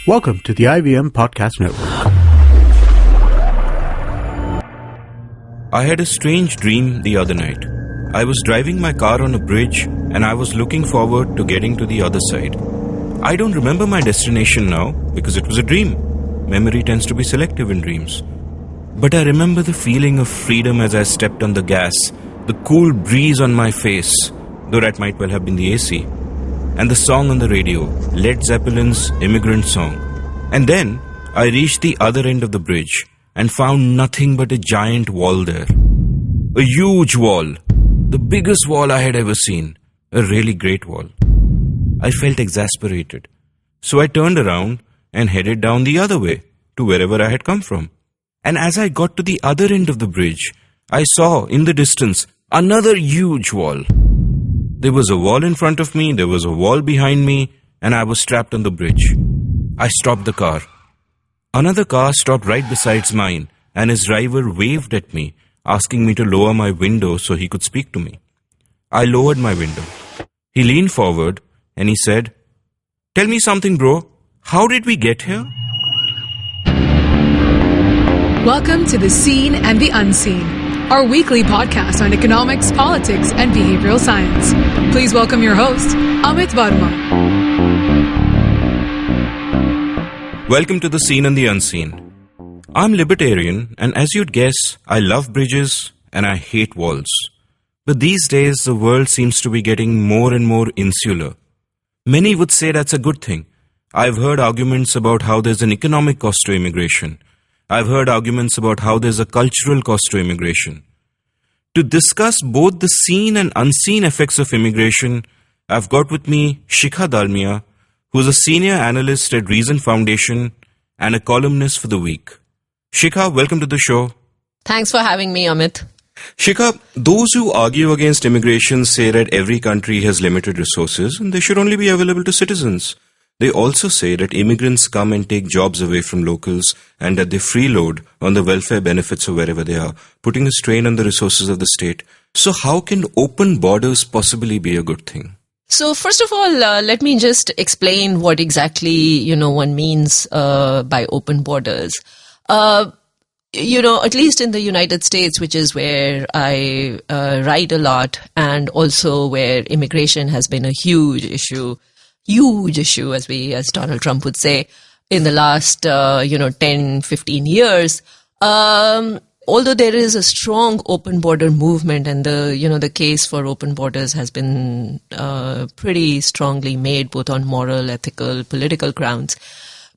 Welcome to the IVM Podcast Network. I had a strange dream the other night. I was driving my car on a bridge and I was looking forward to getting to the other side. I don't remember my destination now because it was a dream. Memory tends to be selective in dreams. But I remember the feeling of freedom as I stepped on the gas, the cool breeze on my face, though that might well have been the AC, and the song on the radio, Led Zeppelin's Immigrant Song. And then I reached the other end of the bridge and found nothing but a giant wall there. A huge wall. The biggest wall I had ever seen. A really great wall. I felt exasperated. So I turned around and headed down the other way to wherever I had come from. And as I got to the other end of the bridge, I saw in the distance another huge wall. There was a wall in front of me, there was a wall behind me, and I was trapped on the bridge. I stopped the car. Another car stopped right beside mine, and his driver waved at me, asking me to lower my window so he could speak to me. I lowered my window. He leaned forward, and he said, "Tell me something, bro. How did we get here?" Welcome to The Seen and the Unseen, our weekly podcast on economics, politics, and behavioral science. Please welcome your host, Amit Varma. Welcome to The Seen and the Unseen. I'm libertarian, and as you'd guess, I love bridges and I hate walls. But these days, the world seems to be getting more and more insular. Many would say that's a good thing. I've heard arguments about how there's an economic cost to immigration. I've heard arguments about how there's a cultural cost to immigration. To discuss both the seen and unseen effects of immigration, I've got with me Shikha Dalmia, who's a senior analyst at Reason Foundation and a columnist for The Week. Shikha, welcome to the show. Thanks for having me, Amit. Shikha, those who argue against immigration say that every country has limited resources and they should only be available to citizens. They also say that immigrants come and take jobs away from locals and that they freeload on the welfare benefits of wherever they are, putting a strain on the resources of the state. So how can open borders possibly be a good thing? So first of all, let me just explain what exactly, one means by open borders. At least in the United States, which is where I write a lot, and also where immigration has been a huge issue, as Donald Trump would say, in the last, 10, 15 years. Although there is a strong open border movement, and the case for open borders has been pretty strongly made, both on moral, ethical, political grounds.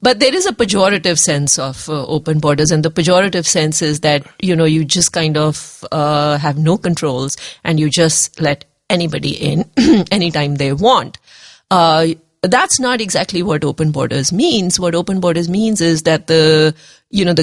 But there is a pejorative sense of open borders, and the pejorative sense is that, you just kind of have no controls and you just let anybody in anytime they want. That's not exactly what open borders means. What open borders means is that the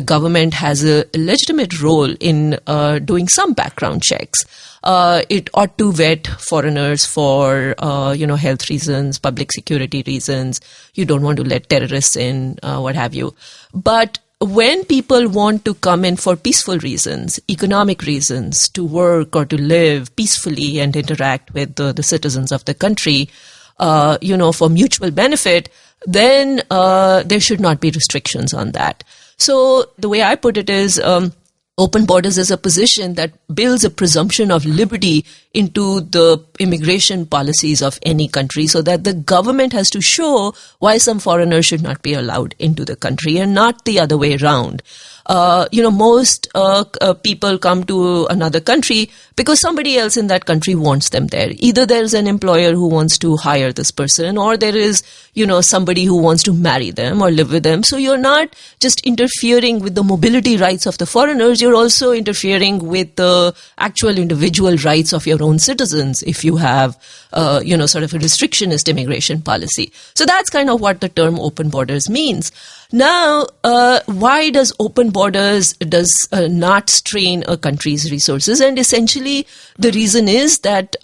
government has a legitimate role in doing some background checks. It ought to vet foreigners for, health reasons, public security reasons. You don't want to let terrorists in, what have you. But when people want to come in for peaceful reasons, economic reasons, to work or to live peacefully and interact with the citizens of the country, for mutual benefit, then there should not be restrictions on that. So the way I put it is, open borders is a position that builds a presumption of liberty into the immigration policies of any country, so that the government has to show why some foreigners should not be allowed into the country and not the other way around. Most people come to another country because somebody else in that country wants them there. Either there's an employer who wants to hire this person, or there is, somebody who wants to marry them or live with them. So you're not just interfering with the mobility rights of the foreigners, you're also interfering with the actual individual rights of your own citizens if you have, sort of a restrictionist immigration policy. So that's kind of what the term open borders means. Now, why does open borders not strain a country's resources? And essentially, the reason is that,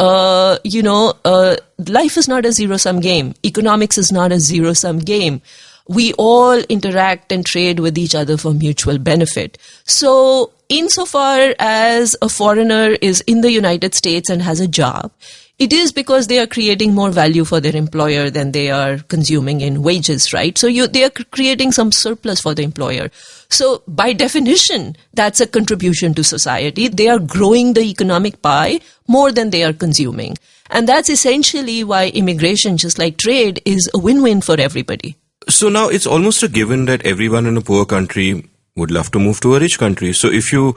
life is not a zero-sum game. Economics is not a zero-sum game. We all interact and trade with each other for mutual benefit. So, insofar as a foreigner is in the United States and has a job, it is because they are creating more value for their employer than they are consuming in wages, right? So they are creating some surplus for the employer. So by definition, that's a contribution to society. They are growing the economic pie more than they are consuming. And that's essentially why immigration, just like trade, is a win-win for everybody. So now it's almost a given that everyone in a poor country would love to move to a rich country. So if you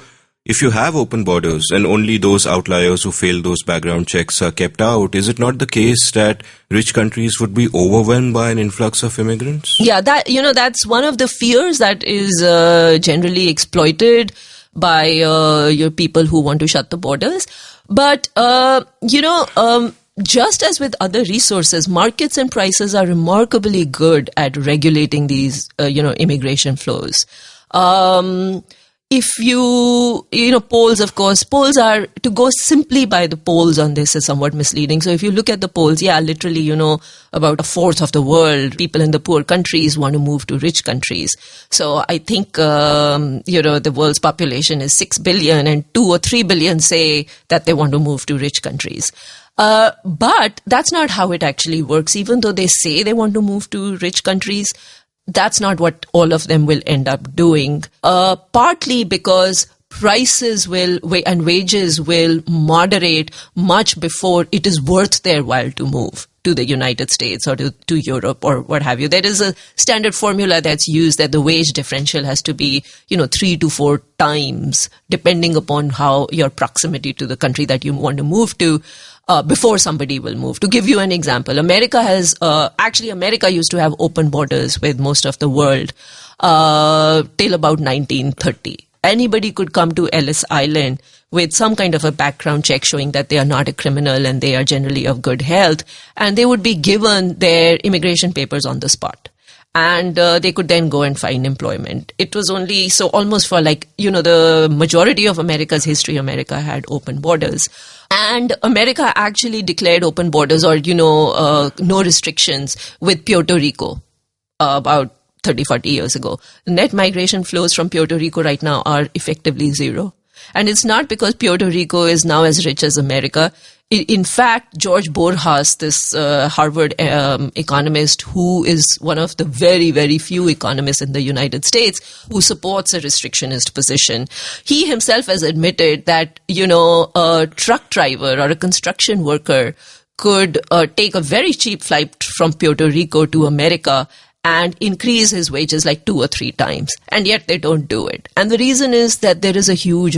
have open borders and only those outliers who fail those background checks are kept out, is it not the case that rich countries would be overwhelmed by an influx of immigrants? Yeah, that's one of the fears that is generally exploited by your people who want to shut the borders. But, just as with other resources, markets and prices are remarkably good at regulating these, immigration flows. If polls, of course, polls to go simply by the polls on this is somewhat misleading. So if you look at the polls, literally, about a fourth of the world, people in the poor countries want to move to rich countries. So I think, the world's population is 6 billion and 2 or 3 billion say that they want to move to rich countries. But that's not how it actually works. Even though they say they want to move to rich countries, that's not what all of them will end up doing. Partly because prices and wages will moderate much before it is worth their while to move to the United States or to Europe or what have you. There is a standard formula that's used that the wage differential has to be, 3 to 4 times, depending upon how your proximity to the country that you want to move to, before somebody will move. To give you an example, America used to have open borders with most of the world till about 1930. Anybody could come to Ellis Island with some kind of a background check showing that they are not a criminal and they are generally of good health, and they would be given their immigration papers on the spot. And they could then go and find employment. It was only almost for the majority of America's history, America had open borders. And America actually declared open borders or, no restrictions with Puerto Rico about 30, 40 years ago. Net migration flows from Puerto Rico right now are effectively zero. And it's not because Puerto Rico is now as rich as America. In fact, George Borjas, this Harvard economist who is one of the very, very few economists in the United States who supports a restrictionist position, he himself has admitted that, a truck driver or a construction worker could take a very cheap flight from Puerto Rico to America and increase his wages like 2 or 3 times. And yet they don't do it. And the reason is that there is a huge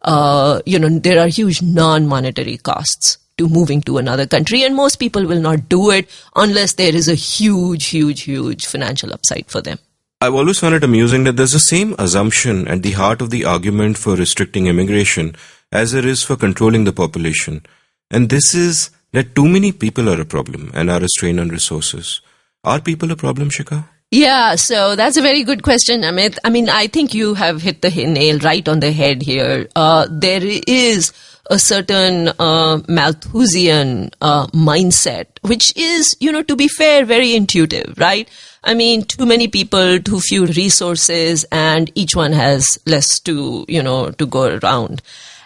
there are huge non-monetary costs to moving to another country. And most people will not do it unless there is a huge, huge, huge financial upside for them. I've always found it amusing that there's the same assumption at the heart of the argument for restricting immigration as there is for controlling the population. And this is that too many people are a problem and are a strain on resources. Are people a problem, Shikha? Yeah, so that's a very good question, Amit. I mean, I think you have hit the nail right on the head here. There is a certain Malthusian mindset, which is, to be fair, very intuitive, right? I mean, too many people, too few resources, and each one has less to go around.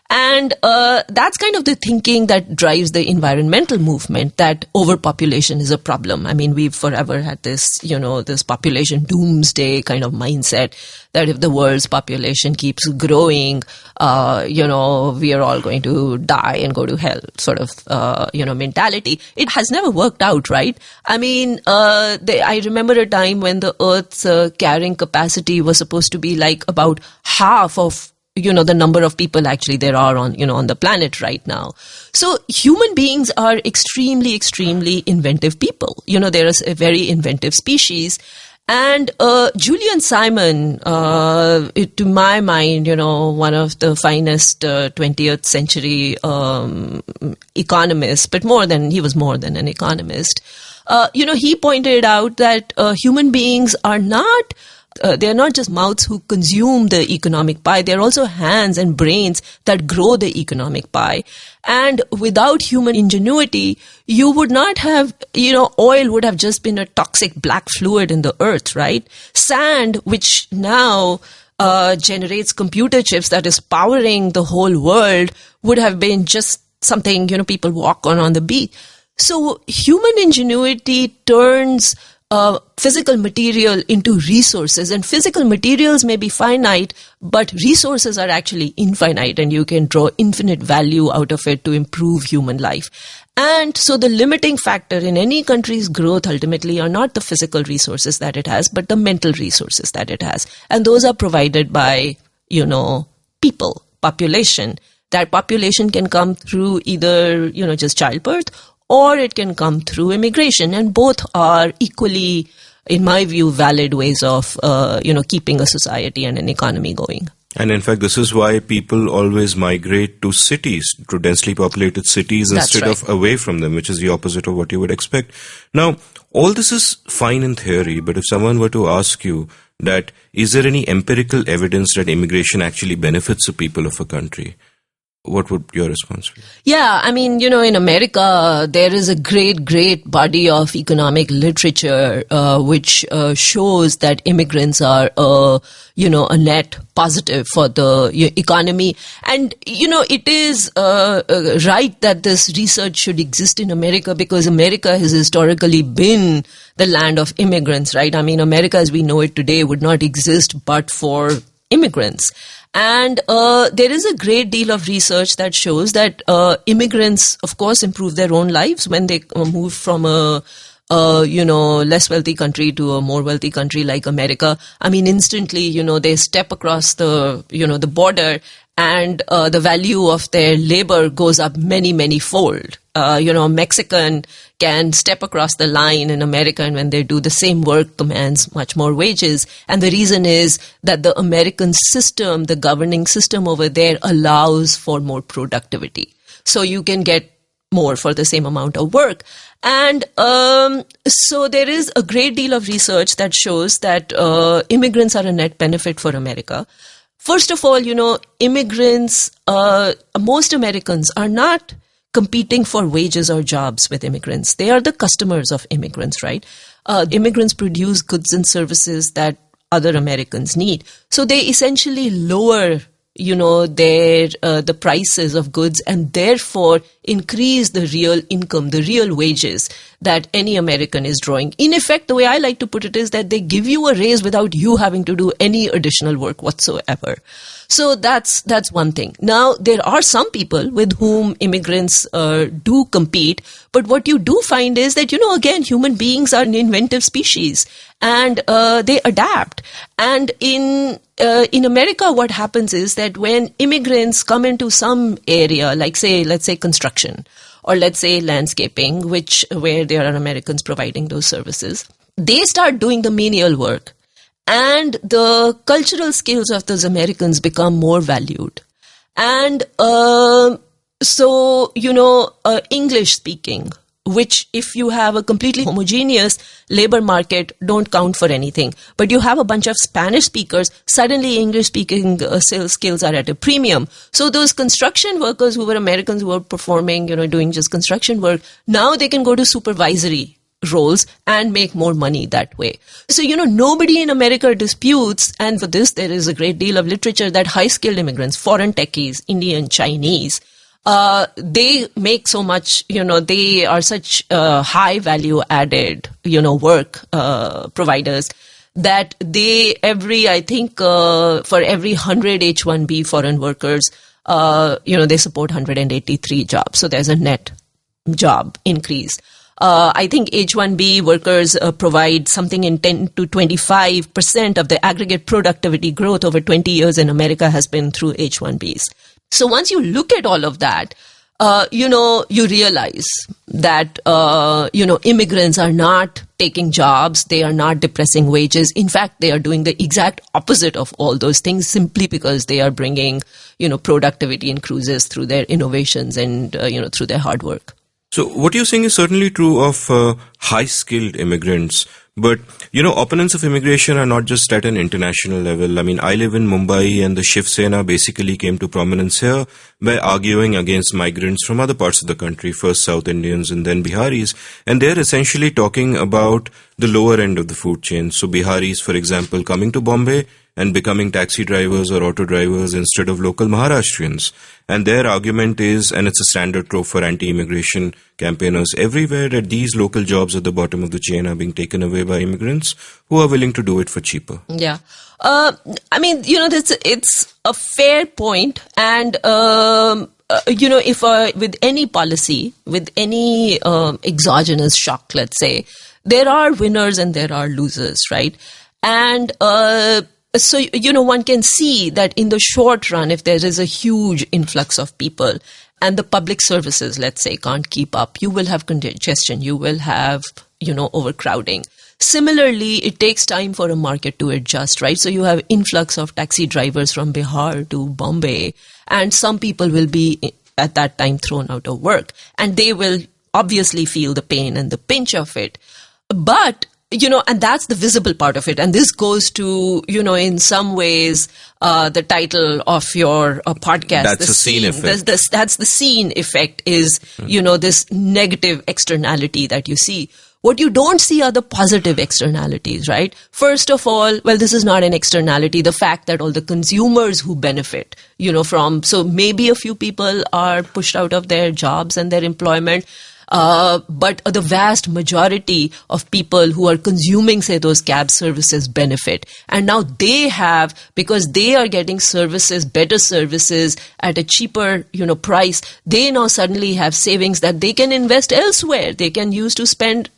And that's kind of the thinking that drives the environmental movement, that overpopulation is a problem. I mean, we've forever had this, this population doomsday kind of mindset that if the world's population keeps growing, we are all going to die and go to hell sort of, mentality. It has never worked out, right? I mean, I remember a time when the Earth's carrying capacity was supposed to be like about half of the number of people actually there are on the planet right now. So human beings are extremely, extremely inventive people. They're a very inventive species. And Julian Simon, to my mind, one of the finest 20th century economists, but he was more than an economist. He pointed out that human beings are not they are not just mouths who consume the economic pie. They are also hands and brains that grow the economic pie. And without human ingenuity, you would not have, oil would have just been a toxic black fluid in the earth, right? Sand, which now generates computer chips that is powering the whole world, would have been just something, people walk on the beach. So human ingenuity turns physical material into resources, and physical materials may be finite, but resources are actually infinite, and you can draw infinite value out of it to improve human life. And so the limiting factor in any country's growth ultimately are not the physical resources that it has, but the mental resources that it has. And those are provided by, people, population. That population can come through either, just childbirth, or it can come through immigration. And both are equally, in my view, valid ways of, keeping a society and an economy going. And in fact, this is why people always migrate to cities, to densely populated cities, instead of away from them, which is the opposite of what you would expect. Now, all this is fine in theory, but if someone were to ask you that, is there any empirical evidence that immigration actually benefits the people of a country? What would your response be? Yeah, in America, there is a great body of economic literature which shows that immigrants are, a net positive for the economy. And, it is right that this research should exist in America, because America has historically been the land of immigrants, right? America as we know it today would not exist but for immigrants. And there is a great deal of research that shows that immigrants, of course, improve their own lives when they move from a less wealthy country to a more wealthy country like America. Instantly, they step across the border, and the value of their labor goes up many fold. A Mexican can step across the line in America, and when they do the same work, commands much more wages. And the reason is that the American system, the governing system over there, allows for more productivity. So you can get more for the same amount of work. And so there is a great deal of research that shows that immigrants are a net benefit for America. First of all, immigrants, most Americans are not competing for wages or jobs with immigrants. They are the customers of immigrants, right? Immigrants produce goods and services that other Americans need. So they essentially lower, their the prices of goods, and therefore increase the real income, the real wages that any American is drawing. In effect, the way I like to put it is that they give you a raise without you having to do any additional work whatsoever. So that's one thing. Now, there are some people with whom immigrants do compete, but what you do find is that, again, human beings are an inventive species, and they adapt. And in America, what happens is that when immigrants come into some area, like let's say construction, or let's say landscaping, where there are Americans providing those services, they start doing the menial work. And the cultural skills of those Americans become more valued. And English speaking, which if you have a completely homogeneous labor market, don't count for anything. But you have a bunch of Spanish speakers, suddenly English speaking skills are at a premium. So those construction workers who were Americans who were performing, doing just construction work, now they can go to supervisory roles and make more money that way. So, nobody in America disputes, and for this there is a great deal of literature, that high-skilled immigrants, foreign techies, Indian, Chinese, they make so much, they are such high value added, work providers, that they for every 100 H-1B foreign workers, they support 183 jobs. So there's a net job increase. I think H-1B workers provide something in 10 to 25% of the aggregate productivity growth over 20 years in America has been through H-1Bs. So once you look at all of that, you realize that, immigrants are not taking jobs. They are not depressing wages. In fact, they are doing the exact opposite of all those things, simply because they are bringing, productivity increases through their innovations and, through their hard work. So what you're saying is certainly true of high-skilled immigrants. But, opponents of immigration are not just at an international level. I live in Mumbai, and the Shiv Sena basically came to prominence here by arguing against migrants from other parts of the country, first South Indians and then Biharis. And they're essentially talking about the lower end of the food chain. So Biharis, for example, coming to Bombay, and becoming taxi drivers or auto drivers instead of local Maharashtrians. And their argument is, and it's a standard trope for anti-immigration campaigners everywhere, that these local jobs at the bottom of the chain are being taken away by immigrants who are willing to do it for cheaper. Yeah. I mean, it's a fair point. And, if with any policy, with any exogenous shock, let's say, there are winners and there are losers, right? And so, one can see that in the short run, if there is a huge influx of people and the public services, let's say, can't keep up, you will have congestion, you will have, overcrowding. Similarly, it takes time for a market to adjust, right? So you have influx of taxi drivers from Bihar to Bombay, and some people will be at that time thrown out of work, and they will obviously feel the pain and the pinch of it. But, and that's the visible part of it. And this goes to, in some ways, the title of your podcast. That's the scene effect. That's the scene effect is, this negative externality that you see. What you don't see are the positive externalities, right? First of all, well, this is not an externality. The fact that all the consumers who benefit, so maybe a few people are pushed out of their jobs and their employment. But the vast majority of people who are consuming, say, those cab services benefit. And now they have, because they are getting services, better services at a cheaper, price, they now suddenly have savings that they can invest elsewhere. They can use to spend,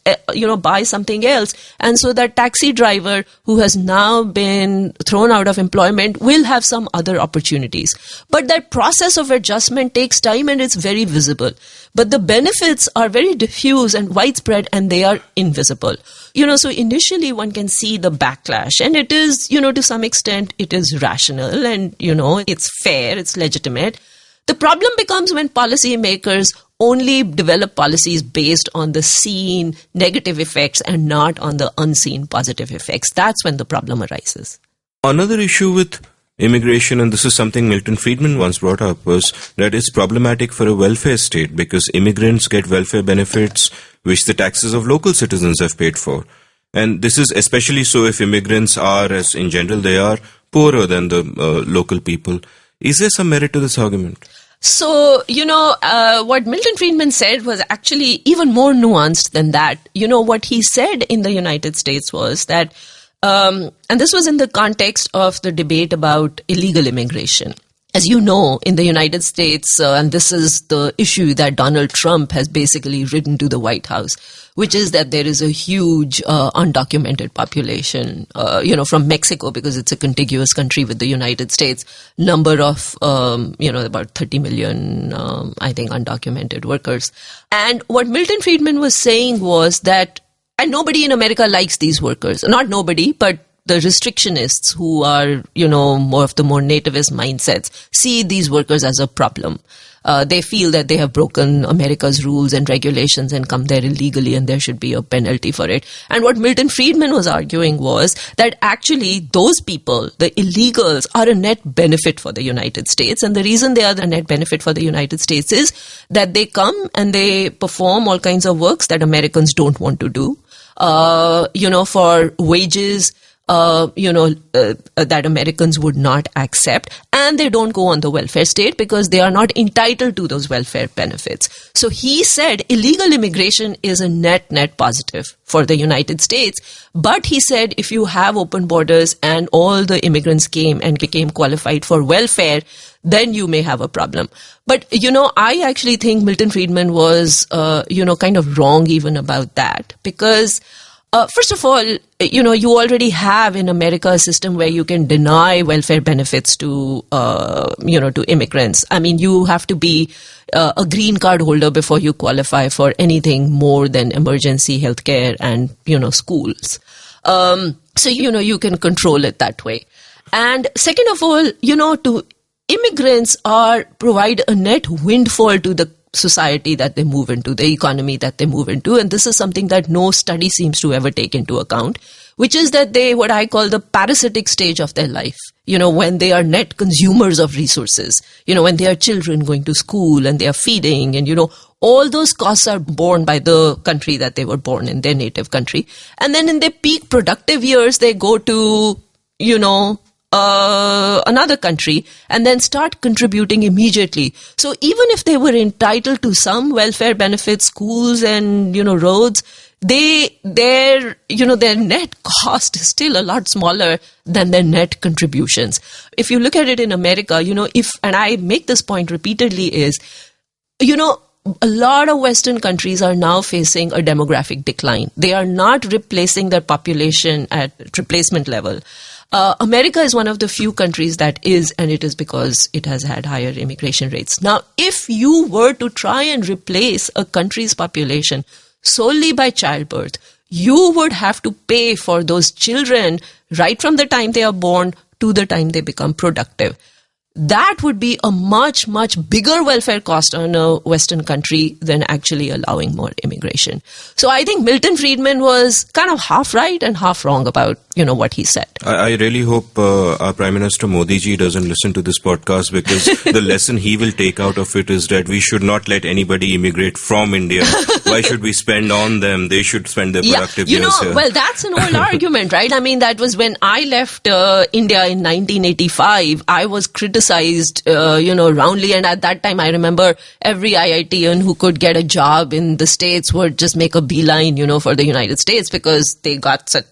buy something else. And so that taxi driver who has now been thrown out of employment will have some other opportunities. But that process of adjustment takes time and it's very visible. But the benefits are very diffuse and widespread and they are invisible. So initially one can see the backlash, and it is, to some extent, it is rational and, it's fair, it's legitimate. The problem becomes when policymakers only develop policies based on the seen negative effects and not on the unseen positive effects. That's when the problem arises. Another issue with immigration, and this is something Milton Friedman once brought up, was that it's problematic for a welfare state because immigrants get welfare benefits which the taxes of local citizens have paid for. And this is especially so if immigrants are, as in general they are, poorer than the local people. Is there some merit to this argument? So, what Milton Friedman said was actually even more nuanced than that. What he said in the United States was that and this was in the context of the debate about illegal immigration. As you know, in the United States, and this is the issue that Donald Trump has basically written to the White House, which is that there is a huge undocumented population, from Mexico, because it's a contiguous country with the United States, number of, about 30 million, undocumented workers. And what Milton Friedman was saying was that, and nobody in America likes these workers. Not nobody, but the restrictionists who are, more of the more nativist mindsets see these workers as a problem. They feel that they have broken America's rules and regulations and come there illegally and there should be a penalty for it. And what Milton Friedman was arguing was that actually those people, the illegals, are a net benefit for the United States. And the reason they are the net benefit for the United States is that they come and they perform all kinds of works that Americans don't want to do. For wages, that Americans would not accept, and they don't go on the welfare state because they are not entitled to those welfare benefits. So he said illegal immigration is a net positive for the United States. But he said if you have open borders and all the immigrants came and became qualified for welfare, then you may have a problem. But, I actually think Milton Friedman was, kind of wrong even about that because first of all, you already have in America a system where you can deny welfare benefits to, to immigrants. I mean, you have to be a green card holder before you qualify for anything more than emergency healthcare and, schools. So, you can control it that way. And second of all, to immigrants provide a net windfall to the society that they move into, the economy that they move into. And this is something that no study seems to ever take into account, which is that what I call the parasitic stage of their life, when they are net consumers of resources, when they are children going to school and they are feeding and, all those costs are borne by the country that they were born in, their native country. And then in their peak productive years, they go to, another country and then start contributing immediately. So even if they were entitled to some welfare benefits, schools and, roads, their net cost is still a lot smaller than their net contributions. If you look at it in America, and I make this point repeatedly is, a lot of Western countries are now facing a demographic decline. They are not replacing their population at replacement level. America is one of the few countries that is, and it is because it has had higher immigration rates. Now, if you were to try and replace a country's population solely by childbirth, you would have to pay for those children right from the time they are born to the time they become productive. That would be a much, much bigger welfare cost on a Western country than actually allowing more immigration. So I think Milton Friedman was kind of half right and half wrong about, what he said. I really hope our Prime Minister Modi ji doesn't listen to this podcast, because the lesson he will take out of it is that we should not let anybody immigrate from India. Why should we spend on them? They should spend their productive years here. Well, that's an old argument, right? I mean, that was when I left India in 1985. I was criticized, roundly. And at that time, I remember every IITian who could get a job in the States would just make a beeline, for the United States, because they got such,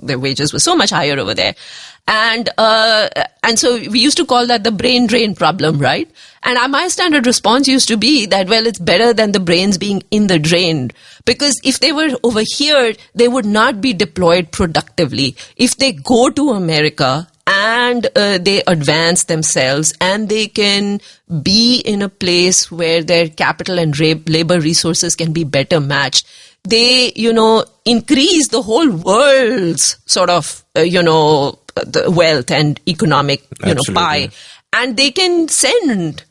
their wages were so much higher over there. And so we used to call that the brain drain problem, right? And my standard response used to be that, well, it's better than the brains being in the drain. Because if they were over here, they would not be deployed productively. If they go to America and they advance themselves and they can be in a place where their capital and labor resources can be better matched, they, increase the whole world's sort of, the wealth and economic, pie. And they can send,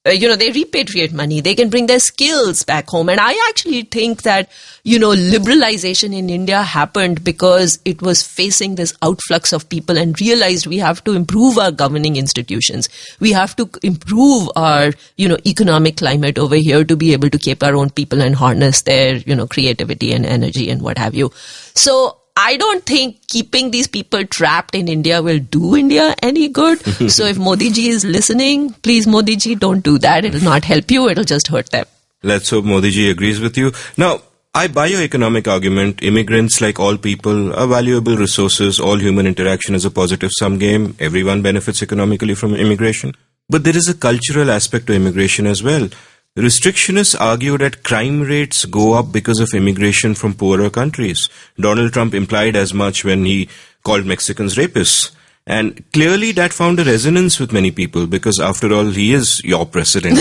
they repatriate money. They can bring their skills back home. And I actually think that, liberalization in India happened because it was facing this outflux of people and realized we have to improve our governing institutions. We have to improve our, economic climate over here to be able to keep our own people and harness their, creativity and energy and what have you. So I don't think keeping these people trapped in India will do India any good. So if Modi ji is listening, please, Modi ji, don't do that. It will not help you. It will just hurt them. Let's hope Modi ji agrees with you. Now, I buy your economic argument. Immigrants, like all people, are valuable resources. All human interaction is a positive-sum game. Everyone benefits economically from immigration. But there is a cultural aspect to immigration as well. Restrictionists argue that crime rates go up because of immigration from poorer countries. Donald Trump implied as much when he called Mexicans rapists. And clearly that found a resonance with many people, because after all, he is your president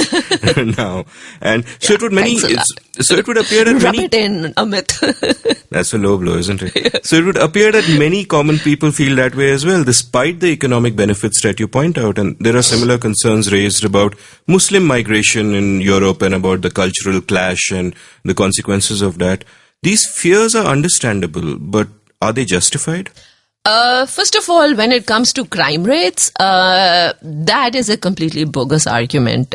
now. And so it would appear that Rub it in, Amit. That's a low blow, isn't it? Yeah. So it would appear that many common people feel that way as well, despite the economic benefits that you point out. And there are similar concerns raised about Muslim migration in Europe and about the cultural clash and the consequences of that. These fears are understandable, but are they justified? First of all, when it comes to crime rates, that is a completely bogus argument.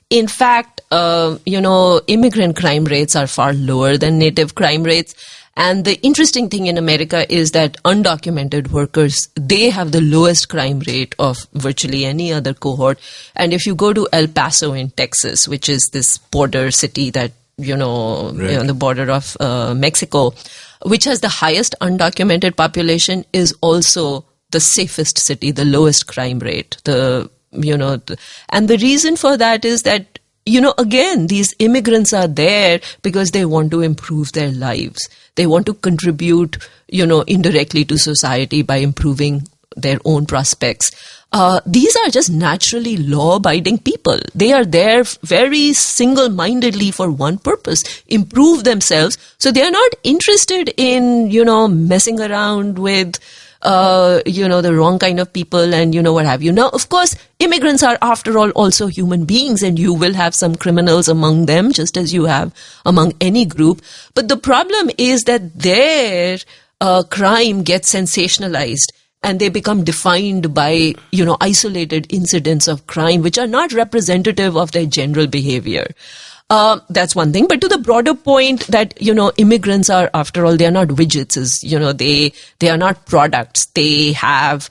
In fact, immigrant crime rates are far lower than native crime rates. And the interesting thing in America is that undocumented workers, they have the lowest crime rate of virtually any other cohort. And if you go to El Paso in Texas, which is this border city that, on the border of Mexico, which has the highest undocumented population, is also the safest city, the lowest crime rate. And the reason for that is that, again, these immigrants are there because they want to improve their lives. They want to contribute, indirectly to society by improving their own prospects. These are just naturally law-abiding people. They are there very single-mindedly for one purpose, improve themselves. So they are not interested in, messing around with, the wrong kind of people and, what have you. Now, of course, immigrants are, after all, also human beings, and you will have some criminals among them, just as you have among any group. But the problem is that their crime gets sensationalized. And they become defined by, isolated incidents of crime, which are not representative of their general behavior. That's one thing. But to the broader point that, immigrants are, after all, they are not widgets. They are not products. They have,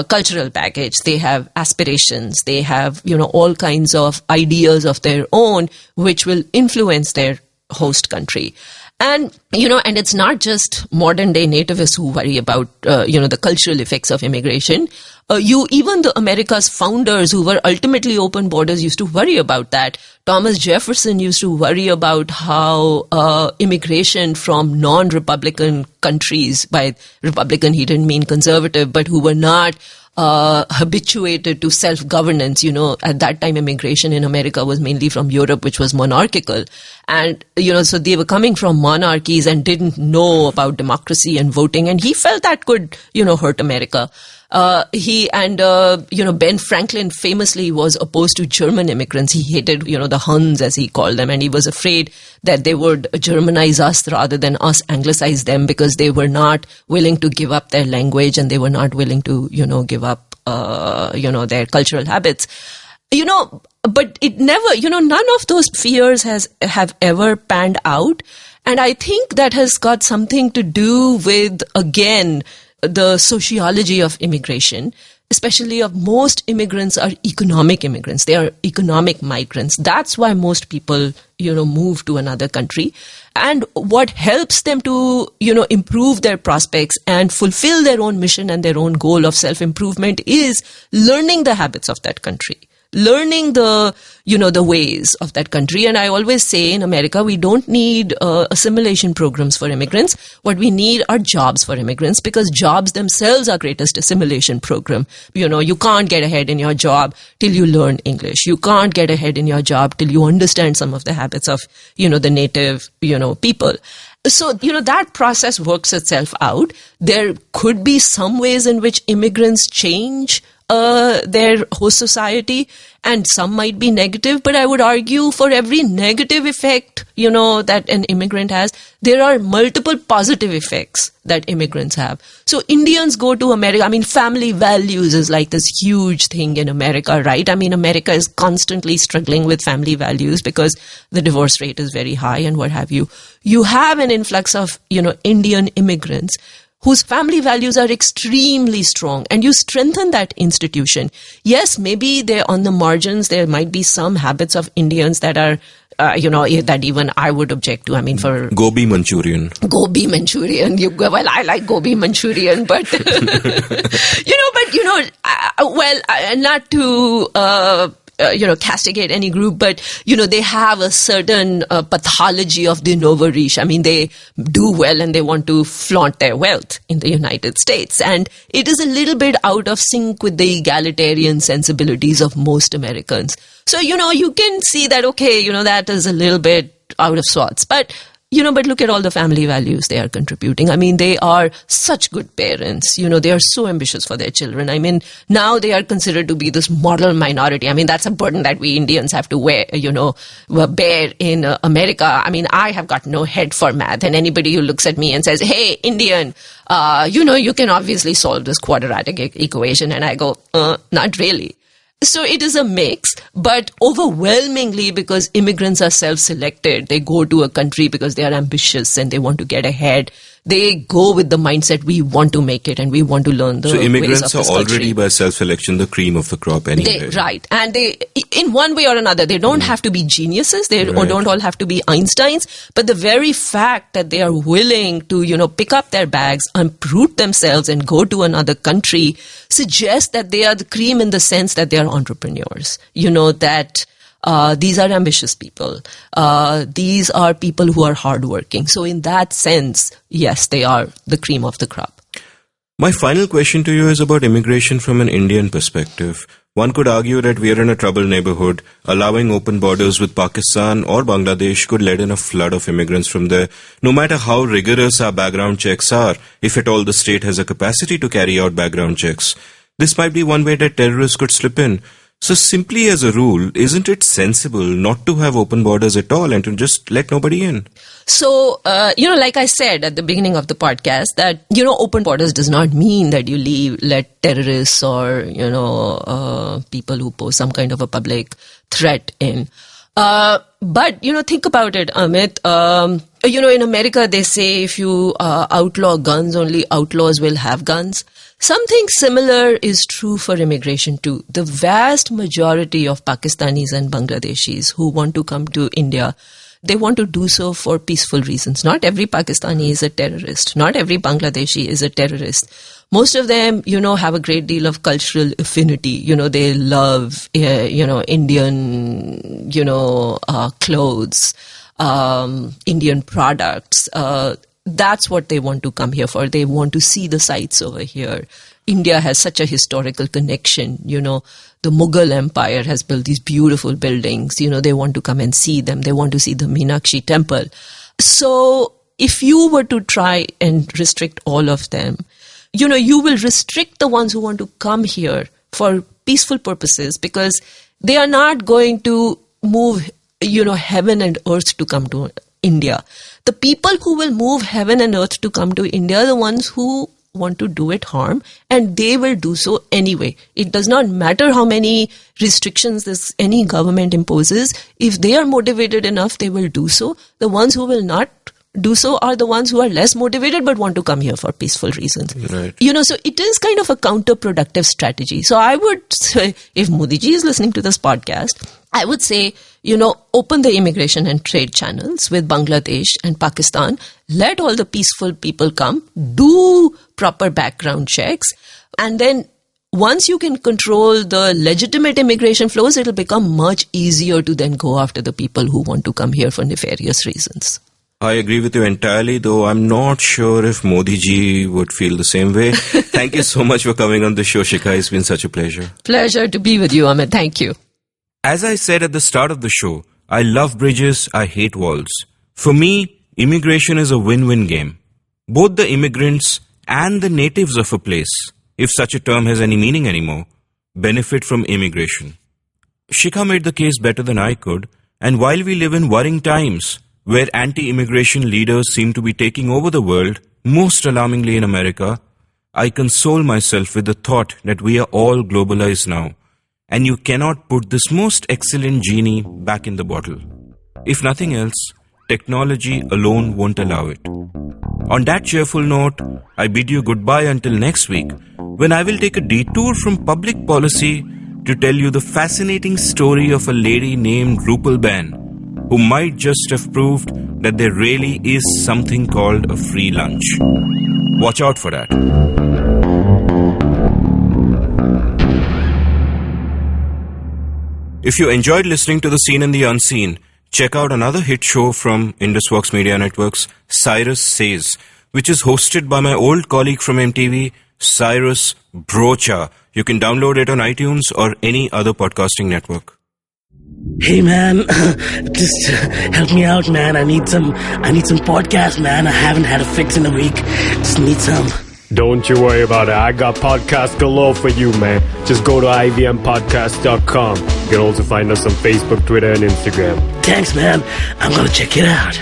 cultural baggage, they have aspirations, they have, all kinds of ideas of their own, which will influence their host country. And, and it's not just modern day nativists who worry about, the cultural effects of immigration. Even the America's founders who were ultimately open borders used to worry about that. Thomas Jefferson used to worry about how immigration from non-Republican countries, by Republican he didn't mean conservative, but who were not habituated to self-governance. At that time, immigration in America was mainly from Europe, which was monarchical. And, so they were coming from monarchies and didn't know about democracy and voting. And he felt that could, hurt America. Ben Franklin famously was opposed to German immigrants. He hated, the Huns, as he called them, and he was afraid that they would Germanize us rather than us anglicize them, because they were not willing to give up their language and they were not willing to, give up, their cultural habits. But it never, none of those fears have ever panned out. And I think that has got something to do with, again, the sociology of immigration, especially of most immigrants are economic immigrants. They are economic migrants. That's why most people, move to another country. And what helps them to, improve their prospects and fulfill their own mission and their own goal of self-improvement is learning the habits of that country. Learning the ways of that country. And I always say in America, we don't need assimilation programs for immigrants. What we need are jobs for immigrants, because jobs themselves are greatest assimilation program. You can't get ahead in your job till you learn English. You can't get ahead in your job till you understand some of the habits of, the native, people. So, that process works itself out. There could be some ways in which immigrants change their host society, and some might be negative, but I would argue for every negative effect, that an immigrant has, there are multiple positive effects that immigrants have. So Indians go to America. Family values is like this huge thing in America, right? America is constantly struggling with family values because the divorce rate is very high and what have you. You have an influx of, Indian immigrants whose family values are extremely strong, and you strengthen that institution. Yes, maybe they're on the margins. There might be some habits of Indians that are, that even I would object to. For Gobi Manchurian. Gobi Manchurian. I like Gobi Manchurian, but, not to, castigate any group, but, they have a certain pathology of the nouveau riche. They do well and they want to flaunt their wealth in the United States. And it is a little bit out of sync with the egalitarian sensibilities of most Americans. So, you can see that, okay, that is a little bit out of sorts. But look at all the family values they are contributing. They are such good parents. They are so ambitious for their children. Now they are considered to be this model minority. That's a burden that we Indians have to bear in America. I have got no head for math, and anybody who looks at me and says, hey, Indian, you can obviously solve this quadratic equation. And I go, not really. So it is a mix, but overwhelmingly because immigrants are self-selected, they go to a country because they are ambitious and they want to get ahead. They go with the mindset, we want to make it and we want to learn the ways of this country. So immigrants are already by self-selection the cream of the crop anyway. Right. And they, in one way or another, they don't have to be geniuses. They don't all have to be Einsteins. But the very fact that they are willing to, pick up their bags, uproot themselves and go to another country suggests that they are the cream in the sense that they are entrepreneurs. That these are ambitious people. These are people who are hardworking. So in that sense, yes, they are the cream of the crop. My final question to you is about immigration from an Indian perspective. One could argue that we are in a troubled neighborhood. Allowing open borders with Pakistan or Bangladesh could lead in a flood of immigrants from there. No matter how rigorous our background checks are, if at all the state has a capacity to carry out background checks, this might be one way that terrorists could slip in. So simply as a rule, isn't it sensible not to have open borders at all and to just let nobody in? So, like I said at the beginning of the podcast, that, open borders does not mean that you let terrorists or, people who pose some kind of a public threat in. But, think about it, Amit. In America, they say if you outlaw guns, only outlaws will have guns. Something similar is true for immigration too. The vast majority of Pakistanis and Bangladeshis who want to come to India, they want to do so for peaceful reasons. Not every Pakistani is a terrorist. Not every Bangladeshi is a terrorist. Most of them, have a great deal of cultural affinity. They love, Indian, clothes, Indian products. That's what they want to come here for. They want to see the sights over here. India has such a historical connection. The Mughal Empire has built these beautiful buildings. They want to come and see them. They want to see the Meenakshi temple. So if you were to try and restrict all of them, you will restrict the ones who want to come here for peaceful purposes, because they are not going to move, heaven and earth to come to India. The people who will move heaven and earth to come to India are the ones who want to do it harm, and they will do so anyway. It does not matter how many restrictions any government imposes. If they are motivated enough, they will do so. The ones who will not do so are the ones who are less motivated but want to come here for peaceful reasons. Right. So it is kind of a counterproductive strategy. So I would say, if Modi ji is listening to this podcast, I would say, open the immigration and trade channels with Bangladesh and Pakistan. Let all the peaceful people come, do proper background checks, and then once you can control the legitimate immigration flows, it'll become much easier to then go after the people who want to come here for nefarious reasons. I agree with you entirely, though I'm not sure if Modi ji would feel the same way. Thank you so much for coming on the show, Shikha. It's been such a pleasure. Pleasure to be with you, Amit. Thank you. As I said at the start of the show, I love bridges, I hate walls. For me, immigration is a win-win game. Both the immigrants and the natives of a place, if such a term has any meaning anymore, benefit from immigration. Shikha made the case better than I could, and while we live in worrying times, where anti-immigration leaders seem to be taking over the world, most alarmingly in America, I console myself with the thought that we are all globalized now, and you cannot put this most excellent genie back in the bottle. If nothing else, technology alone won't allow it. On that cheerful note, I bid you goodbye until next week, when I will take a detour from public policy to tell you the fascinating story of a lady named Rupal Ben, who might just have proved that there really is something called a free lunch. Watch out for that. If you enjoyed listening to The Seen and the Unseen, check out another hit show from IndusVox Media Networks, Cyrus Says, which is hosted by my old colleague from MTV, Cyrus Brocha. You can download it on iTunes or any other podcasting network. Hey man, just help me out, man. I need some podcast, man. I haven't had a fix in a week. Just need some. Don't you worry about it. I got podcast galore for you, man. Just go to ivmpodcast.com. You can also find us on Facebook, Twitter, and Instagram. Thanks, man. I'm gonna check it out.